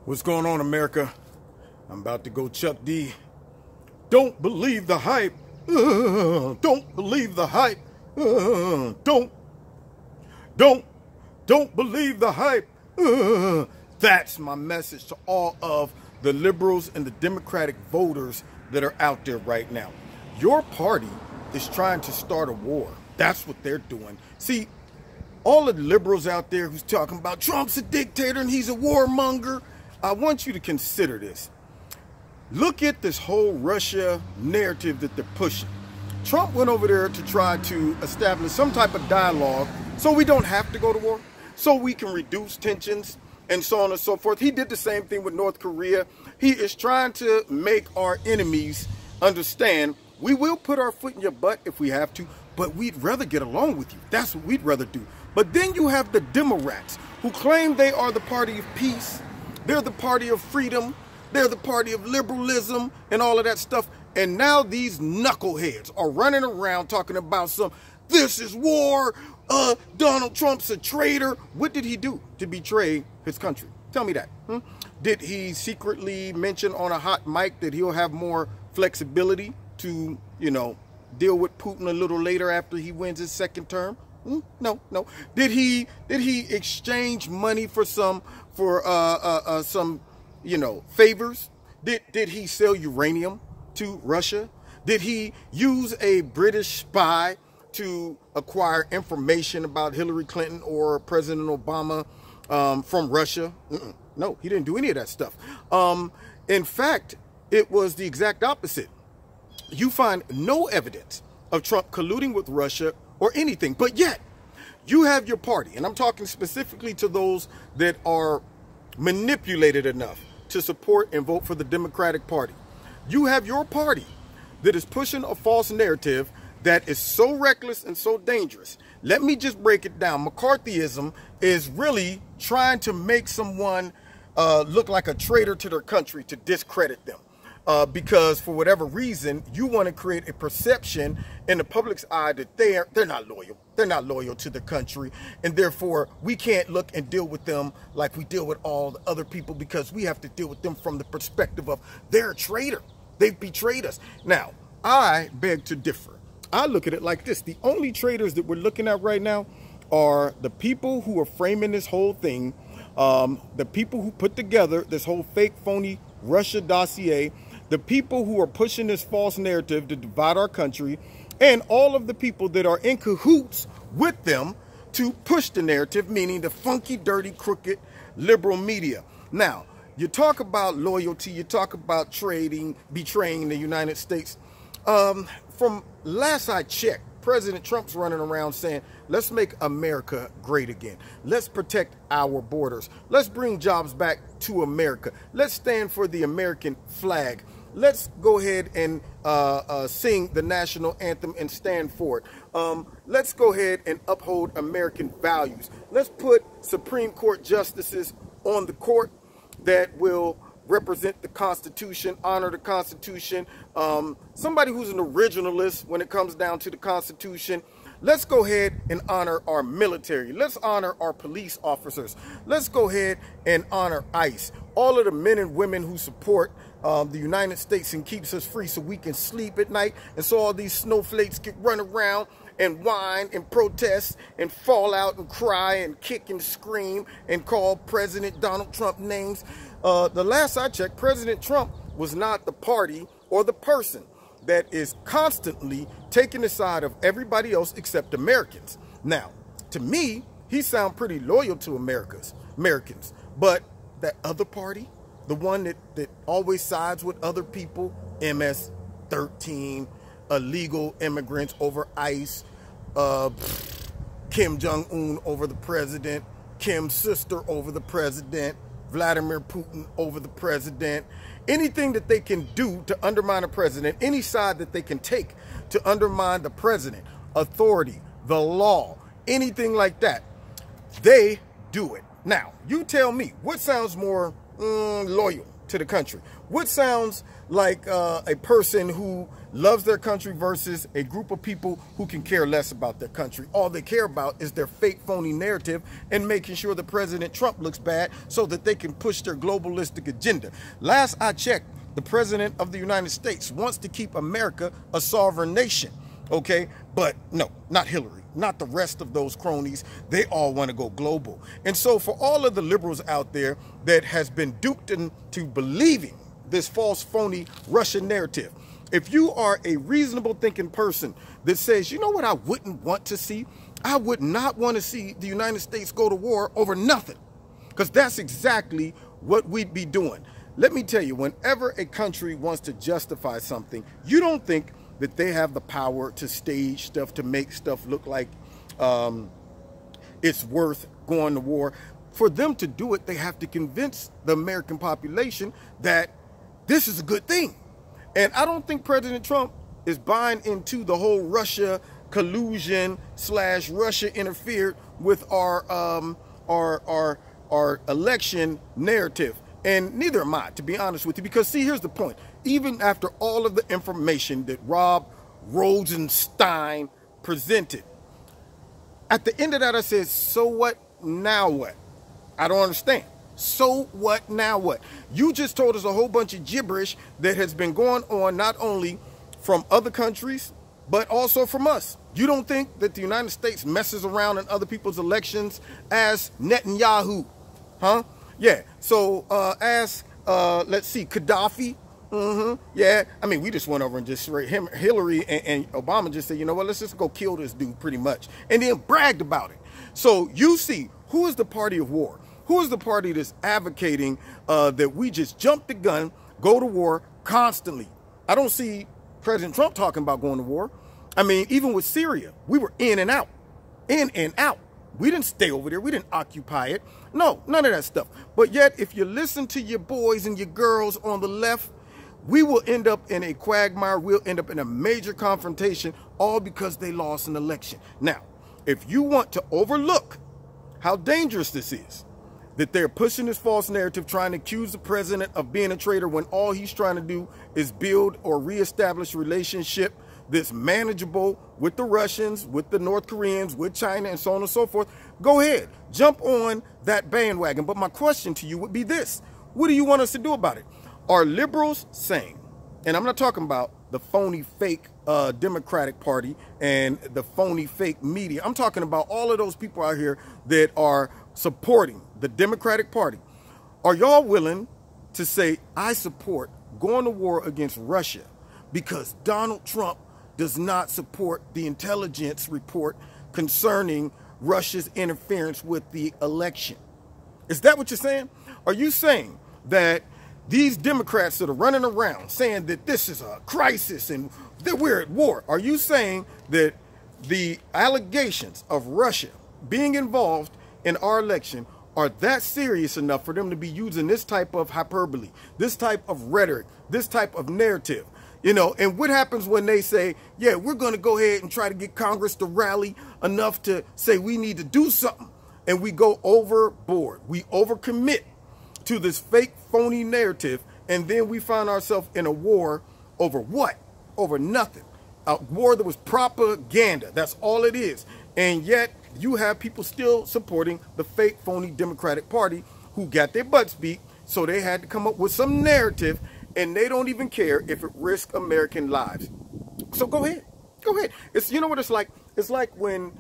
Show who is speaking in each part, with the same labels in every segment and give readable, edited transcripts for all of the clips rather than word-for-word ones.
Speaker 1: What's going on, America? I'm about to go Chuck D. Don't believe the hype. Don't believe the hype. Don't believe the hype. That's my message to all of the liberals and the Democratic voters that are out there right now. Your party is trying to start a war. That's what they're doing. See, all of the liberals out there who's talking about Trump's a dictator and he's a warmonger, I want you to consider this. Look at this whole Russia narrative that they're pushing. Trump went over there to try to establish some type of dialogue so we don't have to go to war, so we can reduce tensions and so on and so forth. He did the same thing with North Korea. He is trying to make our enemies understand we will put our foot in your butt if we have to, but we'd rather get along with you. That's what we'd rather do. But then you have the Democrats who claim they are the party of peace. They're the party of freedom. They're the party of liberalism and all of that stuff. And now these knuckleheads are running around talking about this is war. Donald Trump's a traitor. What did he do to betray his country? Tell me that. Did he secretly mention on a hot mic that he'll have more flexibility to, deal with Putin a little later after he wins his second term? No. Did he exchange money for some favors? Did he sell uranium to Russia? Did he use a British spy to acquire information about Hillary Clinton or President Obama from Russia? No, he didn't do any of that stuff. In fact, it was the exact opposite. You find no evidence of Trump colluding with Russia or anything, but yet you have your party, and I'm talking specifically to those that are manipulated enough to support and vote for the Democratic Party. You have your party that is pushing a false narrative that is so reckless and so dangerous. Let me just break it down. McCarthyism is really trying to make someone look like a traitor to their country, to discredit them. Because for whatever reason, you want to create a perception in the public's eye that they're not loyal. They're not loyal to the country. And therefore, we can't look and deal with them like we deal with all the other people, because we have to deal with them from the perspective of they're a traitor. They've betrayed us. Now, I beg to differ. I look at it like this. The only traitors that we're looking at right now are the people who are framing this whole thing, the people who put together this whole fake, phony Russia dossier, the people who are pushing this false narrative to divide our country, and all of the people that are in cahoots with them to push the narrative, meaning the funky, dirty, crooked liberal media. Now, you talk about loyalty, you talk about betraying the United States. From last I checked, President Trump's running around saying, let's make America great again. Let's protect our borders. Let's bring jobs back to America. Let's stand for the American flag. Let's go ahead and sing the national anthem and stand for it. Let's go ahead and uphold American values. Let's put Supreme Court justices on the court that will represent the Constitution, honor the Constitution, somebody who's an originalist when it comes down to the Constitution. Let's go ahead and honor our military. Let's honor our police officers. Let's go ahead and honor ICE. All of the men and women who support the United States and keeps us free so we can sleep at night. And so all these snowflakes can run around and whine and protest and fall out and cry and kick and scream and call President Donald Trump names. The last I checked, President Trump was not the party or the person that is constantly taking the side of everybody else except Americans. Now, to me, he sounds pretty loyal to Americans. But that other party, the one that always sides with other people, MS-13, illegal immigrants over ICE, Kim Jong-un over the president, Kim's sister over the president, Vladimir Putin over the president. Anything that they can do to undermine a president, any side that they can take to undermine the president, authority, the law, anything like that, they do it. Now, you tell me, what sounds more loyal to the country? What sounds like a person who loves their country versus a group of people who can care less about their country? All they care about is their fake, phony narrative and making sure that President Trump looks bad so that they can push their globalistic agenda. Last I checked, the President of the United States wants to keep America a sovereign nation, okay? But no, not Hillary. Not the rest of those cronies. They all want to go global. And so for all of the liberals out there that has been duped into believing this false, phony Russian narrative, if you are a reasonable thinking person that says, you know what I wouldn't want to see? I would not want to see the United States go to war over nothing, because that's exactly what we'd be doing. Let me tell you, whenever a country wants to justify something, you don't think that they have the power to stage stuff, to make stuff look like it's worth going to war. For them to do it, they have to convince the American population that this is a good thing. And I don't think President Trump is buying into the whole Russia collusion / Russia interfered with our election narrative. And neither am I, to be honest with you, because see, here's the point. Even after all of the information that Rob Rosenstein presented, at the end of that, I said, so what, now what? I don't understand. So what, now what? You just told us a whole bunch of gibberish that has been going on not only from other countries, but also from us. You don't think that the United States messes around in other people's elections as Netanyahu, huh? Yeah, so ask, let's see, Gaddafi. Yeah, I mean, we just went over and just Hillary and Obama just said, you know what, let's just go kill this dude pretty much. And then bragged about it. So you see, who is the party of war? Who is the party that's advocating that we just jump the gun, go to war constantly? I don't see President Trump talking about going to war. I mean, even with Syria, we were in and out, in and out. We didn't stay over there. We didn't occupy it. No, none of that stuff. But yet, if you listen to your boys and your girls on the left, we will end up in a quagmire. We'll end up in a major confrontation, all because they lost an election. Now, if you want to overlook how dangerous this is, that they're pushing this false narrative, trying to accuse the president of being a traitor when all he's trying to do is build or reestablish a relationship that's manageable with the Russians, with the North Koreans, with China, and so on and so forth, go ahead, jump on that bandwagon. But my question to you would be this: what do you want us to do about it? Are liberals saying, and I'm not talking about the phony fake Democratic Party and the phony fake media, I'm talking about all of those people out here that are supporting the Democratic Party. Are y'all willing to say, I support going to war against Russia because Donald Trump does not support the intelligence report concerning Russia's interference with the election? Is that what you're saying? Are you saying that these Democrats that are running around saying that this is a crisis and that we're at war, are you saying that the allegations of Russia being involved in our election are that serious enough for them to be using this type of hyperbole, this type of rhetoric, this type of narrative? You know, and what happens when they say, yeah, we're going to go ahead and try to get Congress to rally enough to say we need to do something, and we go overboard, we overcommit to this fake, phony narrative, and then we find ourselves in a war over what? Over nothing. A war that was propaganda. That's all it is. And yet you have people still supporting the fake, phony Democratic Party who got their butts beat, so they had to come up with some narrative, and they don't even care if it risks American lives. So go ahead. Go ahead. It's, you know what it's like? It's like when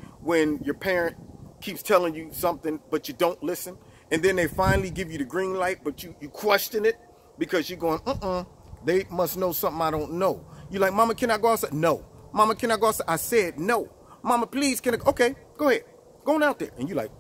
Speaker 1: your parent keeps telling you something, but you don't listen. And then they finally give you the green light, but you question it because you're going, they must know something I don't know. You're like, Mama, can I go outside? No. Mama, can I go outside? I said no. Mama, please, can I? Okay, go ahead. Go on out there. And you're like,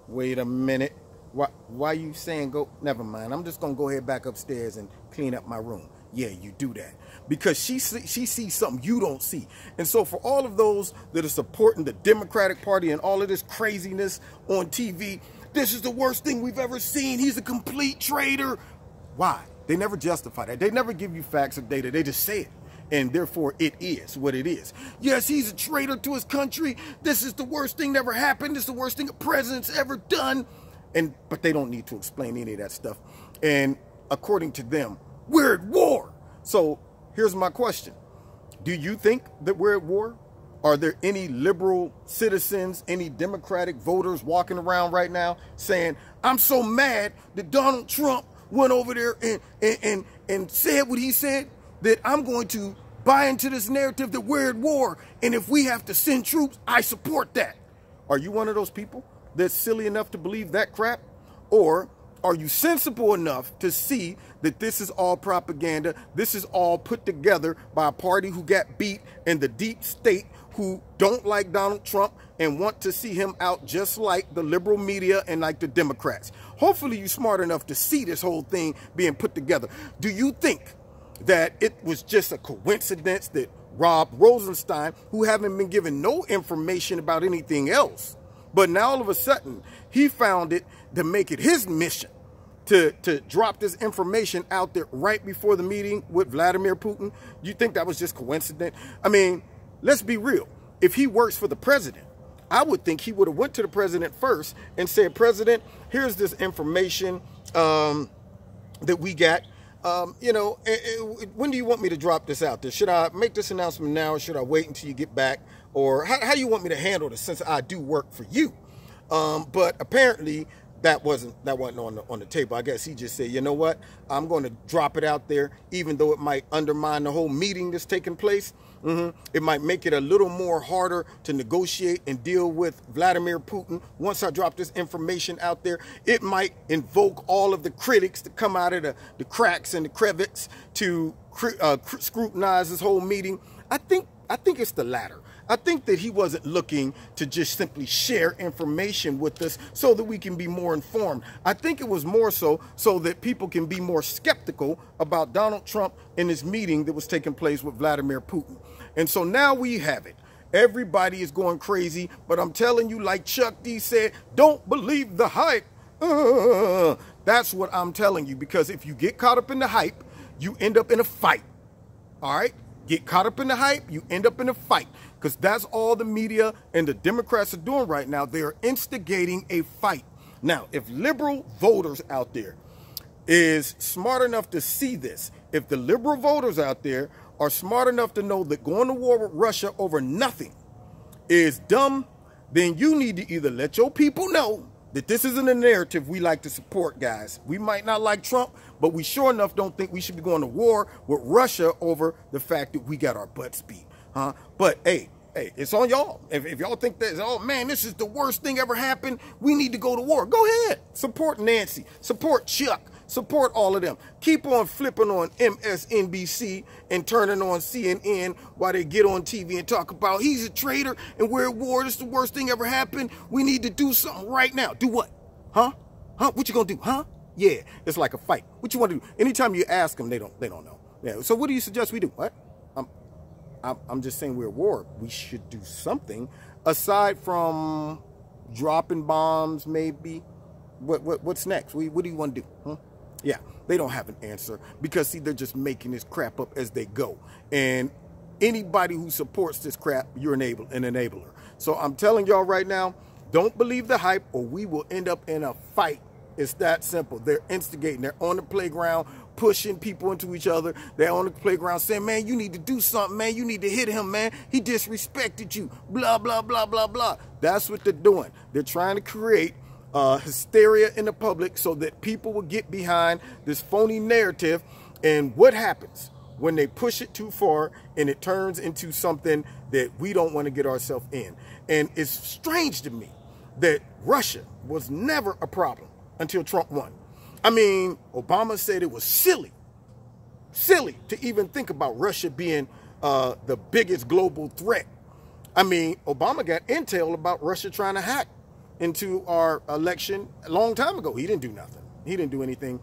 Speaker 1: wait a minute. Why you saying go? Never mind. I'm just going to go ahead back upstairs and clean up my room. Yeah, you do that. Because she sees something you don't see. And so for all of those that are supporting the Democratic Party and all of this craziness on TV, this is the worst thing we've ever seen. He's a complete traitor. Why? They never justify that. They never give you facts or data. They just say it. And therefore, it is what it is. Yes, he's a traitor to his country. This is the worst thing that ever happened. This is the worst thing a president's ever done. But they don't need to explain any of that stuff. And according to them, we're at war. So here's my question. Do you think that we're at war? Are there any liberal citizens, any Democratic voters walking around right now saying, I'm so mad that Donald Trump went over there and said what he said, that I'm going to buy into this narrative that we're at war, and if we have to send troops, I support that? Are you one of those people that's silly enough to believe that crap? Or are you sensible enough to see that this is all propaganda? This is all put together by a party who got beat and the deep state who don't like Donald Trump and want to see him out, just like the liberal media and like the Democrats? Hopefully you're smart enough to see this whole thing being put together. Do you think that it was just a coincidence that Rob Rosenstein, who haven't been given no information about anything else, but now all of a sudden he found it to make it his mission to drop this information out there right before the meeting with Vladimir Putin? Do you think that was just coincidence? I mean, let's be real. If he works for the president, I would think he would have went to the president first and said, President, here's this information that we got. You know, when do you want me to drop this out there? Should I make this announcement now, or should I wait until you get back? Or how do you want me to handle this, since I do work for you? But apparently that wasn't on the table. I guess he just said, you know what, I'm going to drop it out there, even though it might undermine the whole meeting that's taking place. It might make it a little more harder to negotiate and deal with Vladimir Putin. Once I drop this information out there, it might invoke all of the critics to come out of the cracks and the crevices to scrutinize this whole meeting. I think it's the latter. I think that he wasn't looking to just simply share information with us so that we can be more informed. I think it was more so that people can be more skeptical about Donald Trump in this meeting that was taking place with Vladimir Putin. And so now we have it. Everybody is going crazy, but I'm telling you, like Chuck D said, don't believe the hype. That's what I'm telling you, because if you get caught up in the hype, you end up in a fight. All right? Get caught up in the hype, you end up in a fight. Because that's all the media and the Democrats are doing right now. They are instigating a fight. Now, if liberal voters out there is smart enough to see this, if the liberal voters out there are smart enough to know that going to war with Russia over nothing is dumb, then you need to either let your people know that this isn't a narrative we like to support, guys. We might not like Trump, but we sure enough don't think we should be going to war with Russia over the fact that we got our butts beat. But hey, it's on y'all. If y'all think that, oh man, this is the worst thing ever happened, we need to go to war, go ahead. Support Nancy, support Chuck, support all of them. Keep on flipping on MSNBC and turning on CNN while they get on TV and talk about he's a traitor and we're at war, this is the worst thing ever happened, we need to do something right now. Do what? What you gonna do? Yeah, it's like a fight. What you want to do? Anytime you ask them, they don't know. Yeah. So what do you suggest we do? What? I'm just saying we're at war. We should do something aside from dropping bombs, maybe. What's next? What do you want to do? Yeah, they don't have an answer, because see, they're just making this crap up as they go. And anybody who supports this crap, you're an enabler. So I'm telling y'all right now, don't believe the hype, or we will end up in a fight. It's that simple. They're instigating. They're on the playground, pushing people into each other. They're on the playground saying, man, you need to do something, man. You need to hit him, man. He disrespected you. Blah, blah, blah, blah, blah. That's what they're doing. They're trying to create hysteria in the public so that people will get behind this phony narrative. And what happens when they push it too far and it turns into something that we don't want to get ourselves in? And it's strange to me that Russia was never a problem until Trump won. I mean, Obama said it was silly to even think about Russia being the biggest global threat. I mean, Obama got intel about Russia trying to hack into our election a long time ago. He didn't do nothing. He didn't do anything,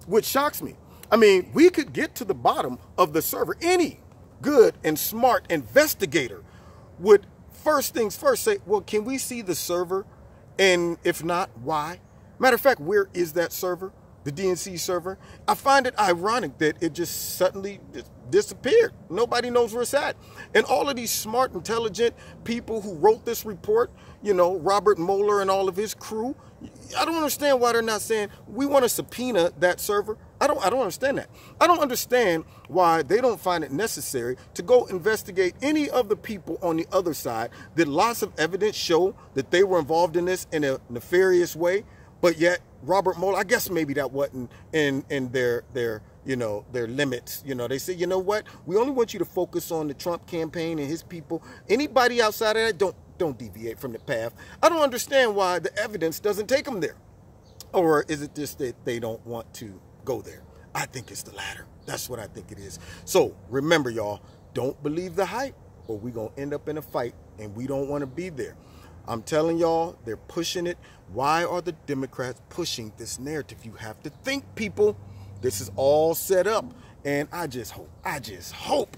Speaker 1: which shocks me. I mean, we could get to the bottom of the server. Any good and smart investigator would, first things first, say, well, can we see the server? And if not, why? Matter of fact, where is that server? The DNC server? I find it ironic that it just suddenly disappeared. Nobody knows where it's at. And all of these smart, intelligent people who wrote this report, you know, Robert Mueller and all of his crew, I don't understand why they're not saying, we want to subpoena that server. I don't understand that. I don't understand why they don't find it necessary to go investigate any of the people on the other side. That lots of evidence show that they were involved in this in a nefarious way, but yet Robert Mueller, I guess maybe that wasn't in their you know, their limits. You know, they say, you know what, we only want you to focus on the Trump campaign and his people. Anybody outside of that, don't deviate from the path. I don't understand why the evidence doesn't take them there. Or is it just that they don't want to go there? I think it's the latter. That's what I think it is. So remember, y'all, don't believe the hype or we're going to end up in a fight, and we don't want to be there. I'm telling y'all, they're pushing it. Why are the Democrats pushing this narrative? You have to think, people. This is all set up. And I just hope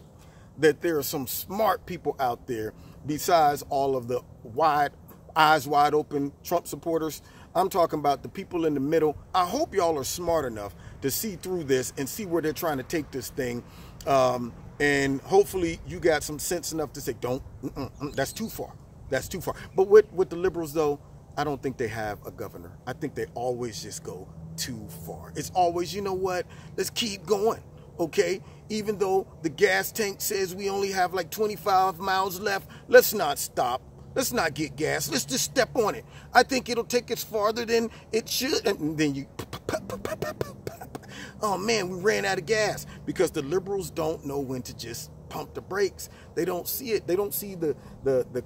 Speaker 1: that there are some smart people out there besides all of the eyes wide open Trump supporters. I'm talking about the people in the middle. I hope y'all are smart enough to see through this and see where they're trying to take this thing. And hopefully you got some sense enough to say, don't, that's too far. That's too far. But with the liberals, though, I don't think they have a governor. I think they always just go too far. It's always, you know what, let's keep going, okay? Even though the gas tank says we only have like 25 miles left, let's not stop. Let's not get gas. Let's just step on it. I think it'll take us farther than it should. And then you, oh man, we ran out of gas, because the liberals don't know when to just pump the brakes. They don't see it. They don't see the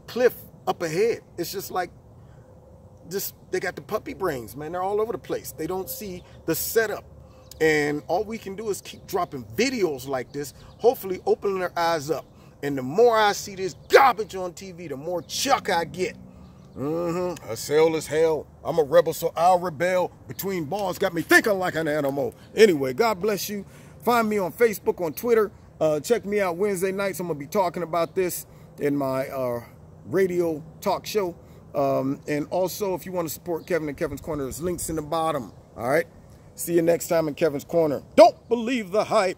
Speaker 1: cliff up ahead. It's just like, they got the puppy brains, man. They're all over the place. They don't see the setup. And all we can do is keep dropping videos like this, hopefully opening their eyes up. And the more I see this garbage on TV, the more chuck I get. I sell as hell. I'm a rebel, so I'll rebel. Between bars got me thinking like an animal. Anyway, God bless you. Find me on Facebook, on Twitter. Check me out Wednesday nights. I'm going to be talking about this in my radio talk show. And also, if you want to support Kevin and Kevin's Corner, there's links in the bottom. All right? See you next time in Kevin's Corner. Don't believe the hype.